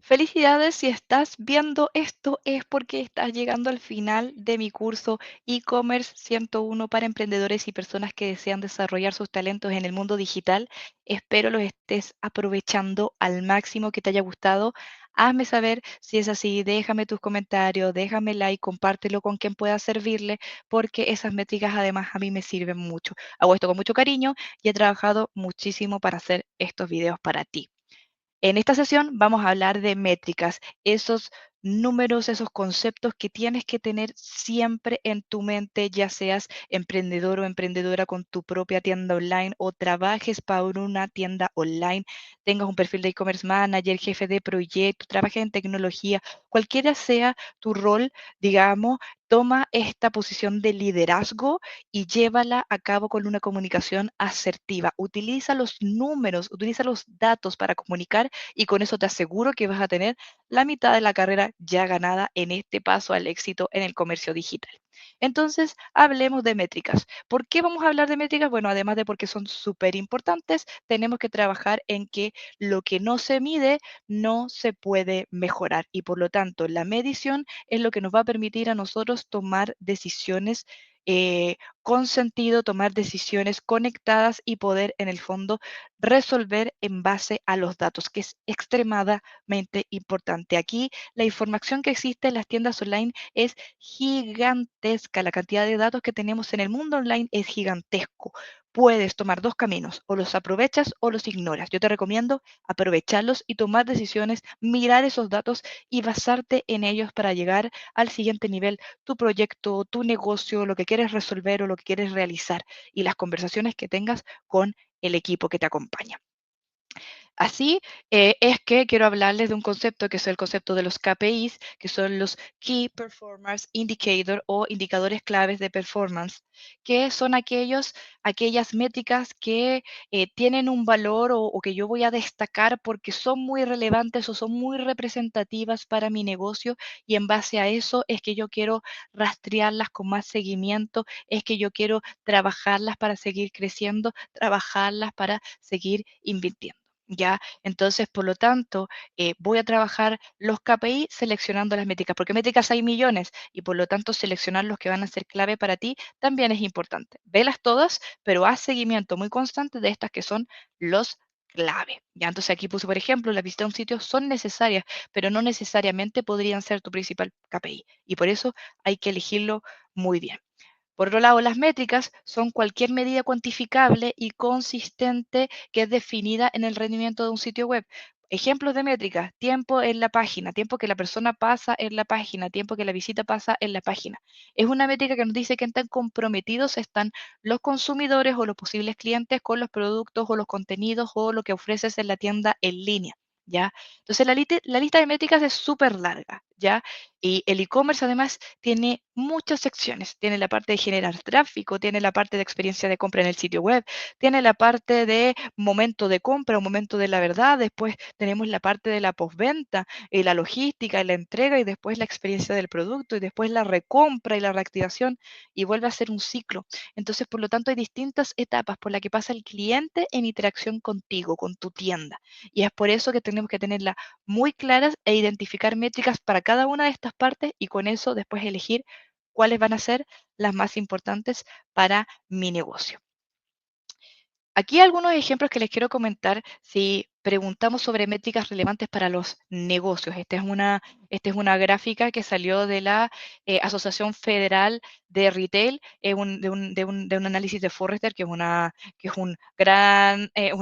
Felicidades, si estás viendo esto es porque estás llegando al final de mi curso e-commerce 101 para emprendedores y personas que desean desarrollar sus talentos en el mundo digital. Espero los estés aprovechando al máximo, que te haya gustado. Hazme saber si es así, déjame tus comentarios, déjame like, compártelo con quien pueda servirle, porque esas métricas además a mí me sirven mucho. Hago esto con mucho cariño y he trabajado muchísimo para hacer estos videos para ti. En esta sesión vamos a hablar de métricas, esos números, esos conceptos que tienes que tener siempre en tu mente, ya seas emprendedor o emprendedora con tu propia tienda online o trabajes para una tienda online, tengas un perfil de e-commerce manager, jefe de proyecto, trabajes en tecnología, cualquiera sea tu rol, digamos, toma esta posición de liderazgo y llévala a cabo con una comunicación asertiva. Utiliza los números, utiliza los datos para comunicar y con eso te aseguro que vas a tener la mitad de la carrera ya ganada en este paso al éxito en el comercio digital. Entonces, hablemos de métricas. ¿Por qué vamos a hablar de métricas? Bueno, además de porque son súper importantes, tenemos que trabajar en que lo que no se mide no se puede mejorar y por lo tanto la medición es lo que nos va a permitir a nosotros tomar decisiones con sentido, tomar decisiones conectadas y poder en el fondo resolver en base a los datos, que es extremadamente importante. Aquí la información que existe en las tiendas online es gigantesca. La cantidad de datos que tenemos en el mundo online es gigantesco. Puedes tomar dos caminos, o los aprovechas o los ignoras. Yo te recomiendo aprovecharlos y tomar decisiones, mirar esos datos y basarte en ellos para llegar al siguiente nivel, tu proyecto, tu negocio, lo que quieres resolver o lo que quieres realizar y las conversaciones que tengas con el equipo que te acompaña. Así es que quiero hablarles de un concepto que es el concepto de los KPIs, que son los Key Performance Indicator o indicadores claves de performance, que son aquellas métricas que tienen un valor o que yo voy a destacar porque son muy relevantes o son muy representativas para mi negocio y en base a eso es que yo quiero rastrearlas con más seguimiento, es que yo quiero trabajarlas para seguir creciendo, trabajarlas para seguir invirtiendo. ¿Ya? Entonces, por lo tanto, voy a trabajar los KPI seleccionando las métricas, porque métricas hay millones y por lo tanto seleccionar los que van a ser clave para ti también es importante. Velas todas, pero haz seguimiento muy constante de estas que son los clave. ¿Ya? Entonces aquí puse, por ejemplo, la visita a un sitio son necesarias, pero no necesariamente podrían ser tu principal KPI y por eso hay que elegirlo muy bien. Por otro lado, las métricas son cualquier medida cuantificable y consistente que es definida en el rendimiento de un sitio web. Ejemplos de métricas, tiempo en la página, tiempo que la persona pasa en la página, tiempo que la visita pasa en la página. Es una métrica que nos dice que tan comprometidos están los consumidores o los posibles clientes con los productos o los contenidos o lo que ofreces en la tienda en línea. ¿Ya? Entonces la lista de métricas es súper larga, ¿ya? Y el e-commerce además tiene muchas secciones. Tiene la parte de generar tráfico, tiene la parte de experiencia de compra en el sitio web, tiene la parte de momento de compra o momento de la verdad. Después tenemos la parte de la postventa, la logística, la entrega y después la experiencia del producto y después la recompra y la reactivación y vuelve a ser un ciclo. Entonces, por lo tanto, hay distintas etapas por las que pasa el cliente en interacción contigo, con tu tienda. Y es por eso que tenemos que tenerla muy claras e identificar métricas para cada una de estas partes y con eso después elegir cuáles van a ser las más importantes para mi negocio. Aquí algunos ejemplos que les quiero comentar si preguntamos sobre métricas relevantes para los negocios. Esta es una gráfica que salió de la Asociación Federal de Retail, de un análisis de Forrester, que es una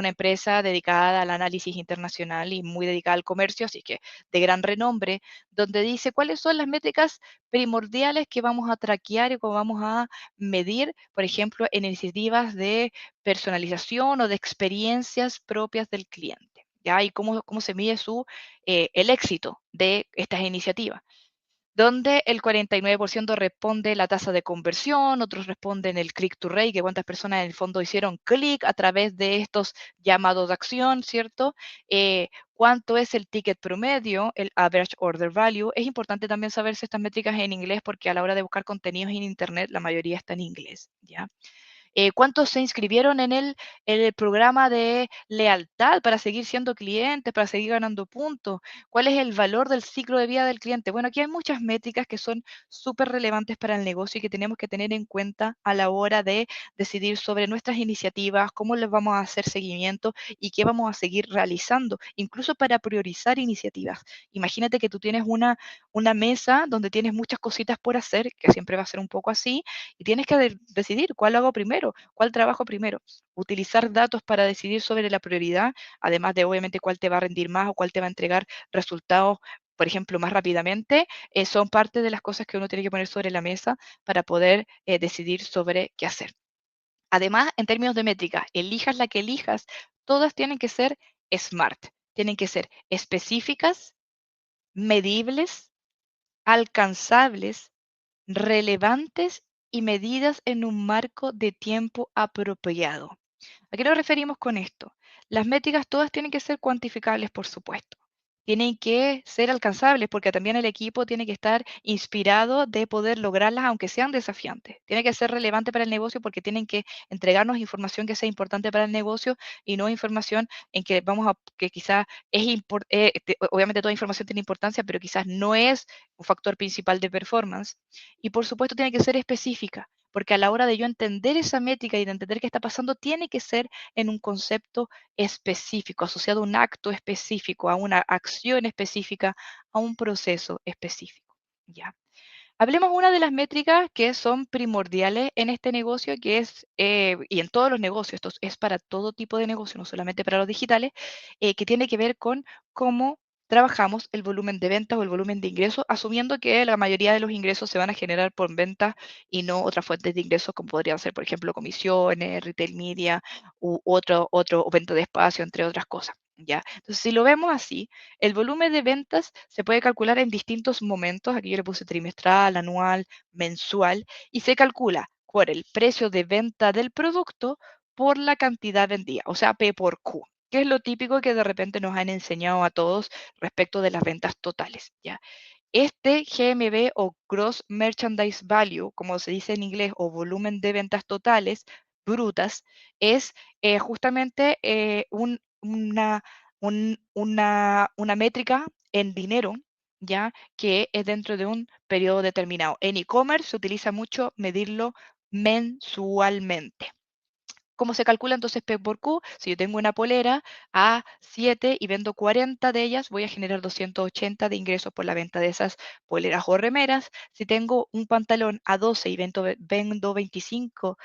empresa dedicada al análisis internacional y muy dedicada al comercio, así que de gran renombre, donde dice cuáles son las métricas primordiales que vamos a traquear y cómo vamos a medir, por ejemplo, en iniciativas de personalización o de experiencias propias del cliente, ¿ya? Y cómo se mide el éxito de estas iniciativas, donde el 49% responde la tasa de conversión, otros responden el click to rate, que cuántas personas en el fondo hicieron clic a través de estos llamados de acción, ¿cierto? ¿Cuánto es el ticket promedio, el average order value? Es importante también saberse estas métricas en inglés porque a la hora de buscar contenidos en Internet la mayoría está en inglés, ¿ya? ¿Cuántos se inscribieron en el programa de lealtad para seguir siendo clientes, para seguir ganando puntos? ¿Cuál es el valor del ciclo de vida del cliente? Bueno, aquí hay muchas métricas que son súper relevantes para el negocio y que tenemos que tener en cuenta a la hora de decidir sobre nuestras iniciativas, cómo les vamos a hacer seguimiento y qué vamos a seguir realizando, incluso para priorizar iniciativas. Imagínate que tú tienes una mesa donde tienes muchas cositas por hacer, que siempre va a ser un poco así, y tienes que decidir cuál hago primero, cuál trabajo primero. Utilizar datos para decidir sobre la prioridad, además de obviamente cuál te va a rendir más o cuál te va a entregar resultados, por ejemplo, más rápidamente, son parte de las cosas que uno tiene que poner sobre la mesa para poder decidir sobre qué hacer. Además, en términos de métrica, elijas la que elijas, todas tienen que ser SMART, tienen que ser específicas, medibles, alcanzables, relevantes y medidas en un marco de tiempo apropiado. ¿A qué nos referimos con esto? Las métricas todas tienen que ser cuantificables, por supuesto. Tienen que ser alcanzables porque también el equipo tiene que estar inspirado de poder lograrlas aunque sean desafiantes. Tiene que ser relevante para el negocio porque tienen que entregarnos información que sea importante para el negocio y no información en que vamos a, que quizás es obviamente toda información tiene importancia, pero quizás no es un factor principal de performance. Y por supuesto tiene que ser específica, porque a la hora de yo entender esa métrica y de entender qué está pasando, tiene que ser en un concepto específico, asociado a un acto específico, a una acción específica, a un proceso específico. ¿Ya? Hablemos una de las métricas que son primordiales en este negocio, que es, y en todos los negocios, esto es para todo tipo de negocio, no solamente para los digitales, que tiene que ver con cómo trabajamos el volumen de ventas o el volumen de ingresos, asumiendo que la mayoría de los ingresos se van a generar por ventas y no otras fuentes de ingresos, como podrían ser, por ejemplo, comisiones, retail media u o venta de espacio, entre otras cosas. ¿Ya? Entonces, si lo vemos así, el volumen de ventas se puede calcular en distintos momentos. Aquí yo le puse trimestral, anual, mensual, y se calcula por el precio de venta del producto por la cantidad vendida, o sea, P por Q, que es lo típico que de repente nos han enseñado a todos respecto de las ventas totales, ¿ya? Este GMV o Gross Merchandise Value, como se dice en inglés, o volumen de ventas totales brutas, es justamente una métrica en dinero, ¿ya? Que es dentro de un periodo determinado. En e-commerce se utiliza mucho medirlo mensualmente. ¿Cómo se calcula entonces P por Q? Si yo tengo una polera a 7 y vendo 40 de ellas, voy a generar 280 de ingresos por la venta de esas poleras o remeras. Si tengo un pantalón a 12 y vendo 25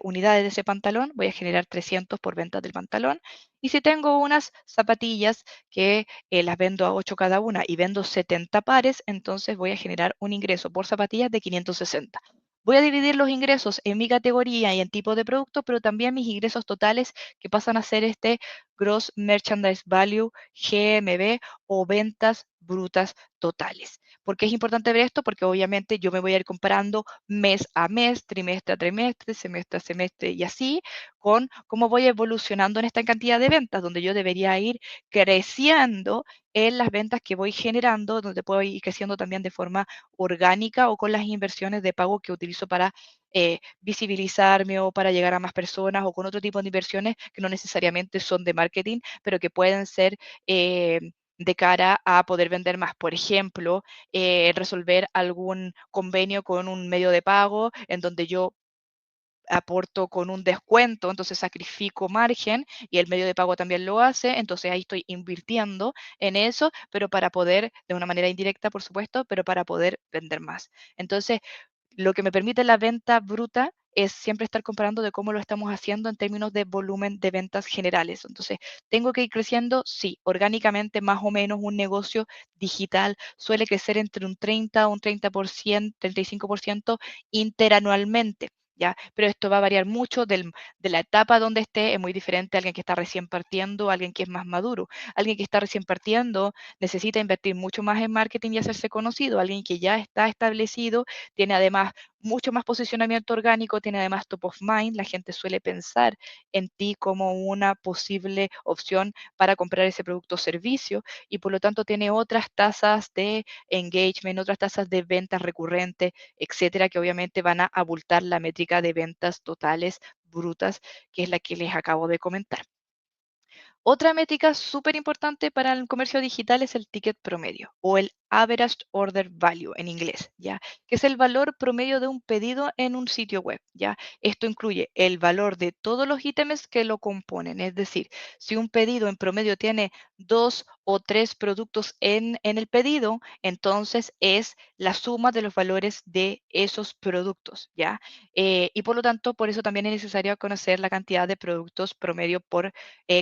unidades de ese pantalón, voy a generar 300 por venta del pantalón. Y si tengo unas zapatillas que las vendo a 8 cada una y vendo 70 pares, entonces voy a generar un ingreso por zapatillas de 560. Voy a dividir los ingresos en mi categoría y en tipo de producto, pero también mis ingresos totales que pasan a ser este Gross Merchandise Value, GMV o ventas brutas totales. ¿Por qué es importante ver esto? Porque obviamente yo me voy a ir comparando mes a mes, trimestre a trimestre, semestre a semestre y así, con cómo voy evolucionando en esta cantidad de ventas, donde yo debería ir creciendo en las ventas que voy generando, donde puedo ir creciendo también de forma orgánica o con las inversiones de pago que utilizo para visibilizarme o para llegar a más personas o con otro tipo de inversiones que no necesariamente son de marketing, pero que pueden ser de cara a poder vender más. Por ejemplo, resolver algún convenio con un medio de pago en donde yo aporto con un descuento, entonces sacrifico margen y el medio de pago también lo hace, entonces ahí estoy invirtiendo en eso, pero para poder, de una manera indirecta, por supuesto, pero para poder vender más. Entonces, lo que me permite la venta bruta es siempre estar comparando de cómo lo estamos haciendo en términos de volumen de ventas generales. Entonces, ¿tengo que ir creciendo? Sí, orgánicamente más o menos un negocio digital suele crecer entre un 30 o un 30%, 35% interanualmente. ¿Ya? Pero esto va a variar mucho de la etapa donde esté, es muy diferente a alguien que está recién partiendo, a alguien que es más maduro. Alguien que está recién partiendo necesita invertir mucho más en marketing y hacerse conocido. Alguien que ya está establecido tiene además mucho más posicionamiento orgánico, tiene además top of mind, la gente suele pensar en ti como una posible opción para comprar ese producto o servicio y por lo tanto tiene otras tasas de engagement, otras tasas de ventas recurrentes, etcétera, que obviamente van a abultar la métrica de ventas totales brutas, que es la que les acabo de comentar. Otra métrica súper importante para el comercio digital es el ticket promedio o el average order value en inglés, ¿ya? Que es el valor promedio de un pedido en un sitio web, ¿ya? Esto incluye el valor de todos los ítems que lo componen, es decir, si un pedido en promedio tiene dos o tres productos en el pedido, entonces es la suma de los valores de esos productos, ¿ya? Y por lo tanto, por eso también es necesario conocer la cantidad de productos promedio por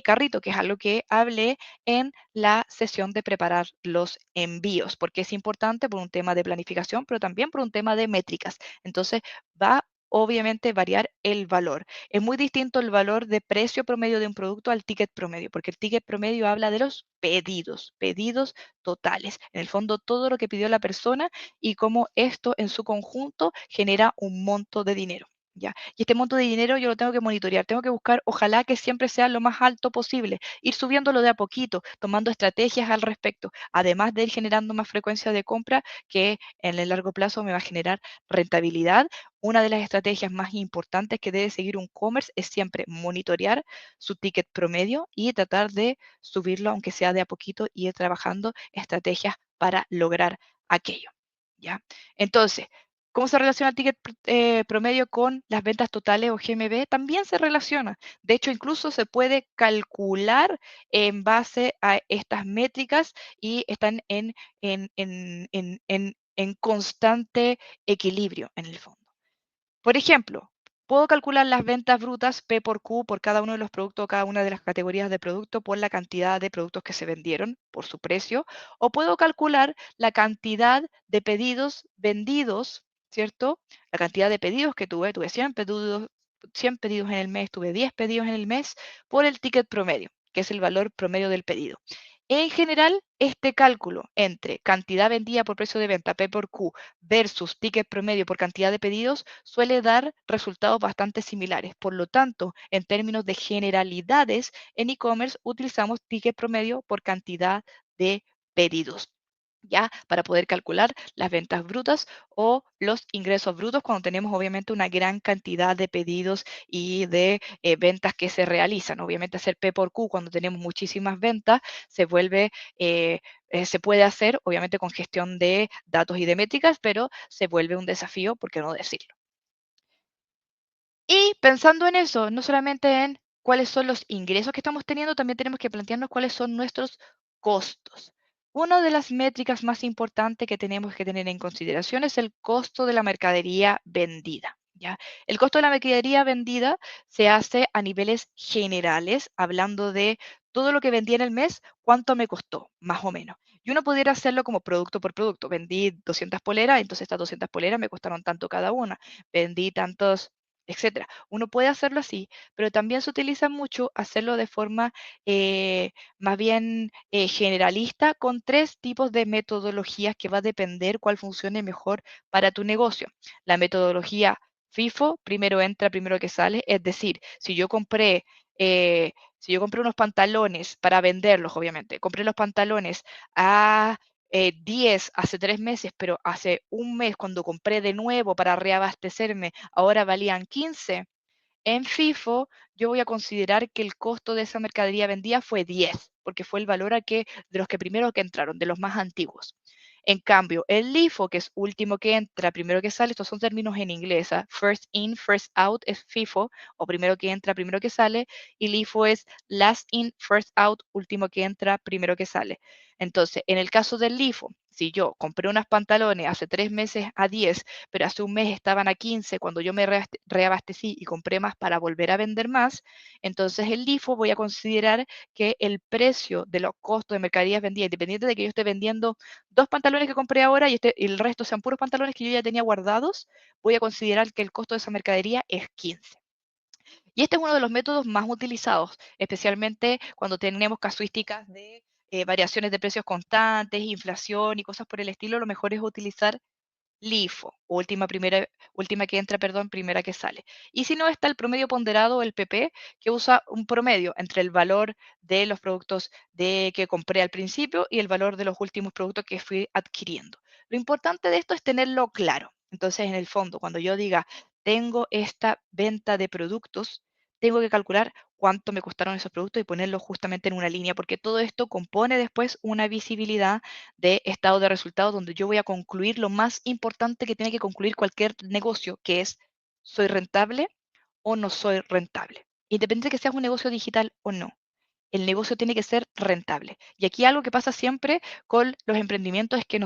carrito, que es algo que hablé en la sesión de preparar los envíos, porque es importante por un tema de planificación, pero también por un tema de métricas. Entonces, va obviamente variar el valor. Es muy distinto el valor de precio promedio de un producto al ticket promedio, porque el ticket promedio habla de los pedidos, pedidos totales. En el fondo, todo lo que pidió la persona y cómo esto en su conjunto genera un monto de dinero. ¿Ya? Y este monto de dinero yo lo tengo que monitorear, tengo que buscar, ojalá que siempre sea lo más alto posible, ir subiéndolo de a poquito, tomando estrategias al respecto, además de ir generando más frecuencia de compra que en el largo plazo me va a generar rentabilidad. Una de las estrategias más importantes que debe seguir un commerce es siempre monitorear su ticket promedio y tratar de subirlo, aunque sea de a poquito, y ir trabajando estrategias para lograr aquello. ¿Ya? Entonces, ¿cómo se relaciona el ticket promedio con las ventas totales o GMV? También se relaciona. De hecho, incluso se puede calcular en base a estas métricas y están en constante equilibrio en el fondo. Por ejemplo, puedo calcular las ventas brutas P por Q por cada uno de los productos, cada una de las categorías de producto, por la cantidad de productos que se vendieron, por su precio, o puedo calcular la cantidad de pedidos vendidos, ¿cierto? La cantidad de pedidos que tuve 100 pedidos en el mes, tuve 10 pedidos en el mes, por el ticket promedio, que es el valor promedio del pedido. En general, este cálculo entre cantidad vendida por precio de venta, P por Q, versus ticket promedio por cantidad de pedidos suele dar resultados bastante similares. Por lo tanto, en términos de generalidades, en e-commerce utilizamos ticket promedio por cantidad de pedidos. ¿Ya? Para poder calcular las ventas brutas o los ingresos brutos cuando tenemos obviamente una gran cantidad de pedidos y de ventas que se realizan. Obviamente hacer P por Q cuando tenemos muchísimas ventas se vuelve, se puede hacer obviamente con gestión de datos y de métricas, pero se vuelve un desafío, ¿por qué no decirlo? Y pensando en eso, no solamente en cuáles son los ingresos que estamos teniendo, también tenemos que plantearnos cuáles son nuestros costos. Una de las métricas más importantes que tenemos que tener en consideración es el costo de la mercadería vendida. ¿Ya? El costo de la mercadería vendida se hace a niveles generales, hablando de todo lo que vendí en el mes, cuánto me costó, más o menos. Y uno pudiera hacerlo como producto por producto. Vendí 200 poleras, entonces estas 200 poleras me costaron tanto cada una. Vendí tantos etcétera. Uno puede hacerlo así, pero también se utiliza mucho hacerlo de forma más bien generalista con tres tipos de metodologías que va a depender cuál funcione mejor para tu negocio. La metodología FIFO, primero entra, primero que sale, es decir, si yo compré unos pantalones para venderlos, obviamente, compré los pantalones a 10 hace 3 meses, pero hace un mes cuando compré de nuevo para reabastecerme, ahora valían 15. En FIFO, yo voy a considerar que el costo de esa mercadería vendida fue 10, porque fue el valor de los que primero que entraron, de los más antiguos. En cambio, el LIFO, que es último que entra, primero que sale, estos son términos en inglés, ¿ah? First in, first out es FIFO, o primero que entra, primero que sale, y LIFO es last in, first out, último que entra, primero que sale. Entonces, en el caso del LIFO, si yo compré unos pantalones hace 3 meses a 10, pero hace un mes estaban a 15 cuando yo me reabastecí y compré más para volver a vender más, entonces el LIFO voy a considerar que el precio de los costos de mercaderías vendidas, independiente de que yo esté vendiendo dos pantalones que compré ahora y el resto sean puros pantalones que yo ya tenía guardados, voy a considerar que el costo de esa mercadería es 15. Y este es uno de los métodos más utilizados, especialmente cuando tenemos casuísticas de variaciones de precios constantes, inflación y cosas por el estilo. Lo mejor es utilizar LIFO, última que entra, perdón, primera que sale. Y si no, está el promedio ponderado, el PP, que usa un promedio entre el valor de los productos que compré al principio y el valor de los últimos productos que fui adquiriendo. Lo importante de esto es tenerlo claro. Entonces, en el fondo, cuando yo diga, tengo esta venta de productos, tengo que calcular cuánto me costaron esos productos y ponerlos justamente en una línea, porque todo esto compone después una visibilidad de estado de resultados donde yo voy a concluir lo más importante que tiene que concluir cualquier negocio, que es, ¿soy rentable o no soy rentable? Independiente de que seas un negocio digital o no, el negocio tiene que ser rentable. Y aquí algo que pasa siempre con los emprendimientos es que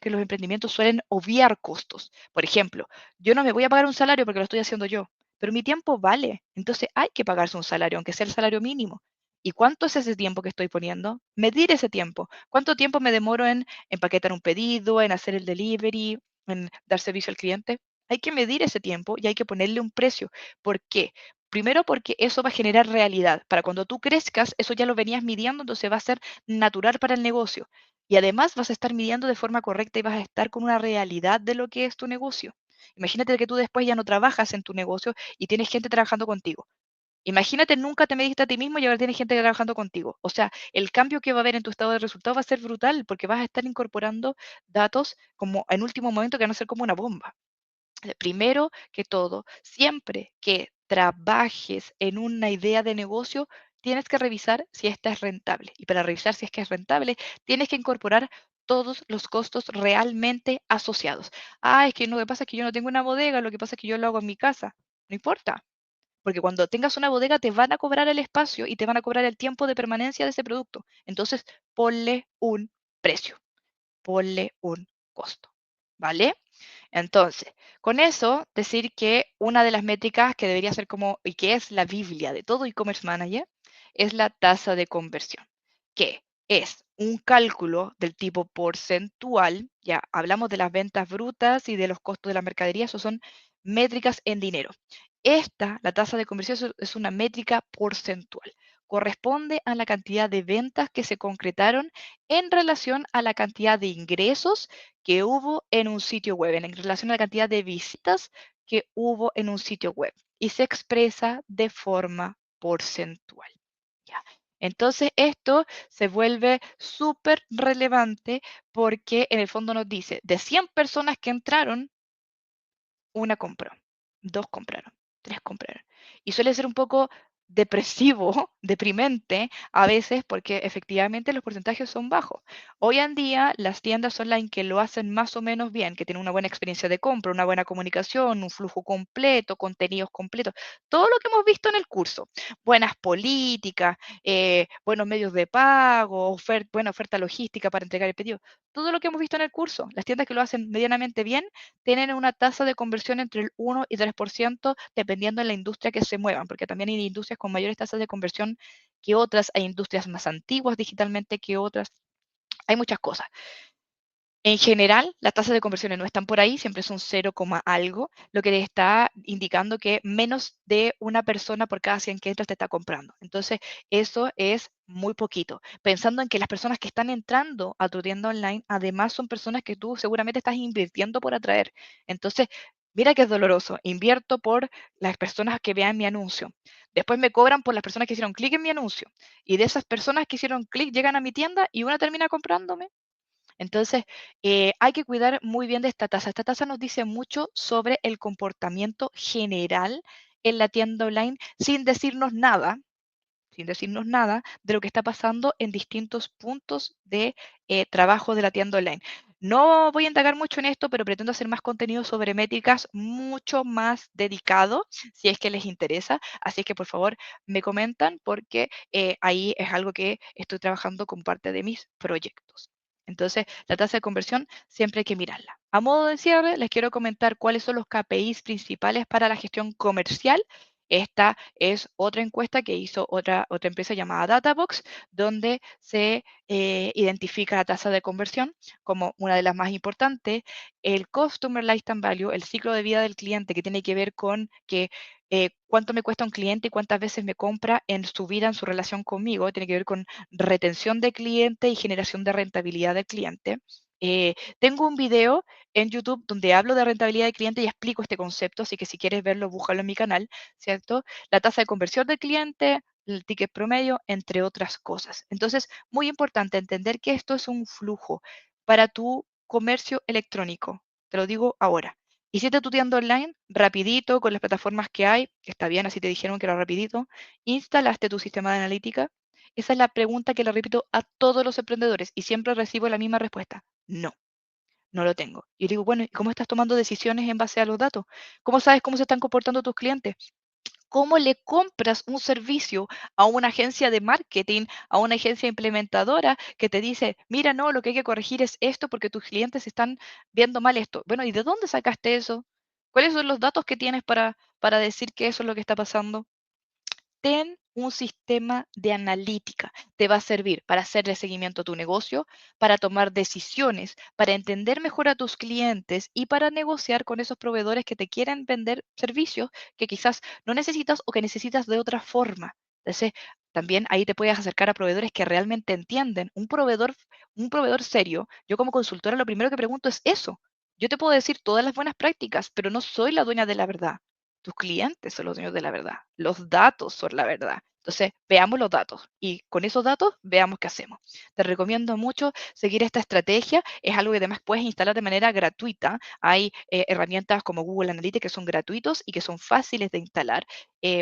los emprendimientos suelen obviar costos. Por ejemplo, yo no me voy a pagar un salario porque lo estoy haciendo yo, pero mi tiempo vale. Entonces hay que pagarse un salario, aunque sea el salario mínimo. ¿Y cuánto es ese tiempo que estoy poniendo? Medir ese tiempo. ¿Cuánto tiempo me demoro en empaquetar un pedido, en hacer el delivery, en dar servicio al cliente? Hay que medir ese tiempo y hay que ponerle un precio. ¿Por qué? Primero porque eso va a generar realidad. Para cuando tú crezcas, eso ya lo venías midiendo, entonces va a ser natural para el negocio. Y además vas a estar midiendo de forma correcta y vas a estar con una realidad de lo que es tu negocio. Imagínate que tú después ya no trabajas en tu negocio y tienes gente trabajando contigo. Imagínate, nunca te mediste a ti mismo y ahora tienes gente trabajando contigo. O sea, el cambio que va a haber en tu estado de resultados va a ser brutal porque vas a estar incorporando datos como en último momento que van a ser como una bomba. Primero que todo, siempre que trabajes en una idea de negocio, tienes que revisar si esta es rentable. Y para revisar si es que es rentable, tienes que incorporar todos los costos realmente asociados. Ah, es que lo que pasa es que yo no tengo una bodega, lo que pasa es que yo lo hago en mi casa. No importa, porque cuando tengas una bodega te van a cobrar el espacio y te van a cobrar el tiempo de permanencia de ese producto. Entonces, ponle un precio, ponle un costo. ¿Vale? Entonces, con eso, decir que una de las métricas que debería ser como, y que es la Biblia de todo e-commerce manager, es la tasa de conversión, que es un cálculo del tipo porcentual, ya hablamos de las ventas brutas y de los costos de la mercadería, eso son métricas en dinero. Esta, la tasa de conversión, es una métrica porcentual. Corresponde a la cantidad de ventas que se concretaron en relación a la cantidad de ingresos que hubo en un sitio web, en relación a la cantidad de visitas que hubo en un sitio web y se expresa de forma porcentual. ¿Ya? Entonces, esto se vuelve súper relevante porque en el fondo nos dice, de 100 personas que entraron, una compró, dos compraron, tres compraron. Y suele ser un poco depresivo, deprimente a veces porque efectivamente los porcentajes son bajos. Hoy en día las tiendas online que lo hacen más o menos bien, que tienen una buena experiencia de compra, una buena comunicación, un flujo completo, contenidos completos, todo lo que hemos visto en el curso, buenas políticas, buenos medios de pago, buena oferta logística para entregar el pedido, todo lo que hemos visto en el curso, las tiendas que lo hacen medianamente bien tienen una tasa de conversión entre el 1 y 3%, dependiendo de la industria que se muevan, porque también hay industrias con mayores tasas de conversión que otras, hay industrias más antiguas digitalmente que otras, hay muchas cosas. En general, las tasas de conversiones no están por ahí, siempre son 0, algo, lo que te está indicando que menos de una persona por cada 100 que entras te está comprando. Entonces, eso es muy poquito. Pensando en que las personas que están entrando a tu tienda online, además son personas que tú seguramente estás invirtiendo por atraer. Entonces, mira que es doloroso. Invierto por las personas que vean mi anuncio. Después me cobran por las personas que hicieron clic en mi anuncio. Y de esas personas que hicieron clic llegan a mi tienda y una termina comprándome. Entonces, hay que cuidar muy bien de esta tasa. Esta tasa nos dice mucho sobre el comportamiento general en la tienda online sin decirnos nada de lo que está pasando en distintos puntos de trabajo de la tienda online. No voy a indagar mucho en esto, pero pretendo hacer más contenido sobre métricas mucho más dedicado, si es que les interesa. Así es que por favor me comentan porque ahí es algo que estoy trabajando con parte de mis proyectos. Entonces, la tasa de conversión siempre hay que mirarla. A modo de cierre, les quiero comentar cuáles son los KPIs principales para la gestión comercial. Esta es otra encuesta que hizo otra empresa llamada Databox, donde se identifica la tasa de conversión como una de las más importantes, el Customer Lifetime Value, el ciclo de vida del cliente, que tiene que ver con que cuánto me cuesta un cliente y cuántas veces me compra en su vida, en su relación conmigo, tiene que ver con retención de cliente y generación de rentabilidad del cliente. Tengo un video en YouTube donde hablo de rentabilidad de cliente y explico este concepto, así que si quieres verlo, búscalo en mi canal, ¿cierto? La tasa de conversión del cliente, el ticket promedio, entre otras cosas. Entonces, muy importante entender que esto es un flujo para tu comercio electrónico. Te lo digo ahora. Hiciste tu tienda online rapidito con las plataformas que hay, que está bien, así te dijeron que era rapidito. Instalaste tu sistema de analítica. Esa es la pregunta que le repito a todos los emprendedores y siempre recibo la misma respuesta. No, no lo tengo. Y yo digo, bueno, ¿y cómo estás tomando decisiones en base a los datos? ¿Cómo sabes cómo se están comportando tus clientes? ¿Cómo le compras un servicio a una agencia de marketing, a una agencia implementadora que te dice, mira, no, lo que hay que corregir es esto porque tus clientes están viendo mal esto? Bueno, ¿y de dónde sacaste eso? ¿Cuáles son los datos que tienes para decir que eso es lo que está pasando? Ten un sistema de analítica. Te va a servir para hacerle seguimiento a tu negocio, para tomar decisiones, para entender mejor a tus clientes y para negociar con esos proveedores que te quieren vender servicios que quizás no necesitas o que necesitas de otra forma. Entonces, también ahí te puedes acercar a proveedores que realmente entienden. Un proveedor serio, yo como consultora lo primero que pregunto es eso. Yo te puedo decir todas las buenas prácticas, pero no soy la dueña de la verdad. Tus clientes son los dueños de la verdad. Los datos son la verdad. Entonces, veamos los datos y con esos datos veamos qué hacemos. Te recomiendo mucho seguir esta estrategia. Es algo que además puedes instalar de manera gratuita. Hay herramientas como Google Analytics que son gratuitos y que son fáciles de instalar.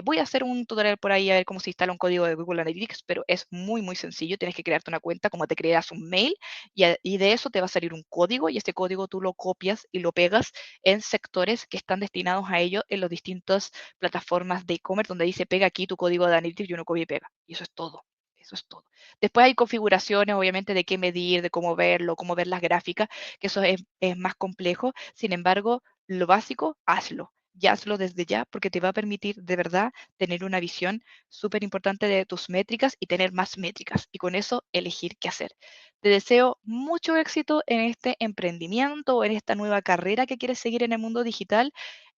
Voy a hacer un tutorial por ahí a ver cómo se instala un código de Google Analytics, pero es muy, muy sencillo. Tienes que crearte una cuenta como te creas un mail y de eso te va a salir un código y este código tú lo copias y lo pegas en sectores que están destinados a ello en las distintas plataformas de e-commerce donde dice pega aquí tu código de Analytics y uno copia y pega. Y eso es todo. Eso es todo. Después hay configuraciones, obviamente, de qué medir, de cómo verlo, cómo ver las gráficas, que eso es más complejo. Sin embargo, lo básico, hazlo. Y hazlo desde ya porque te va a permitir de verdad tener una visión súper importante de tus métricas y tener más métricas. Y con eso elegir qué hacer. Te deseo mucho éxito en este emprendimiento o en esta nueva carrera que quieres seguir en el mundo digital.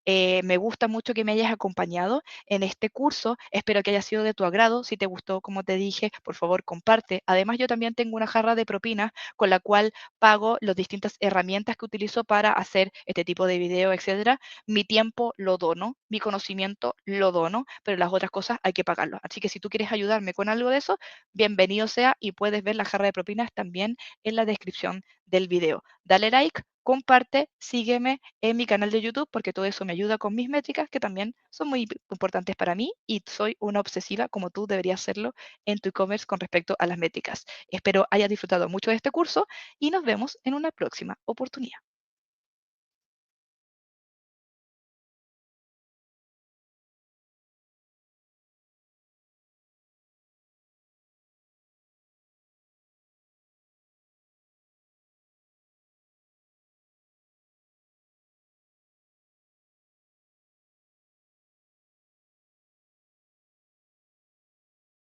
Me gusta mucho que me hayas acompañado en este curso. Espero que haya sido de tu agrado. Si te gustó, como te dije, por favor, comparte. Además, yo también tengo una jarra de propinas con la cual pago las distintas herramientas que utilizo para hacer este tipo de video, etcétera. Mi tiempo lo dono, mi conocimiento lo dono, pero las otras cosas hay que pagarlo. Así que si tú quieres ayudarme con algo de eso, bienvenido sea y puedes ver la jarra de propinas también en la descripción del video. Dale like, comparte, sígueme en mi canal de YouTube porque todo eso me ayuda con mis métricas que también son muy importantes para mí y soy una obsesiva como tú deberías serlo en tu e-commerce con respecto a las métricas. Espero hayas disfrutado mucho de este curso y nos vemos en una próxima oportunidad.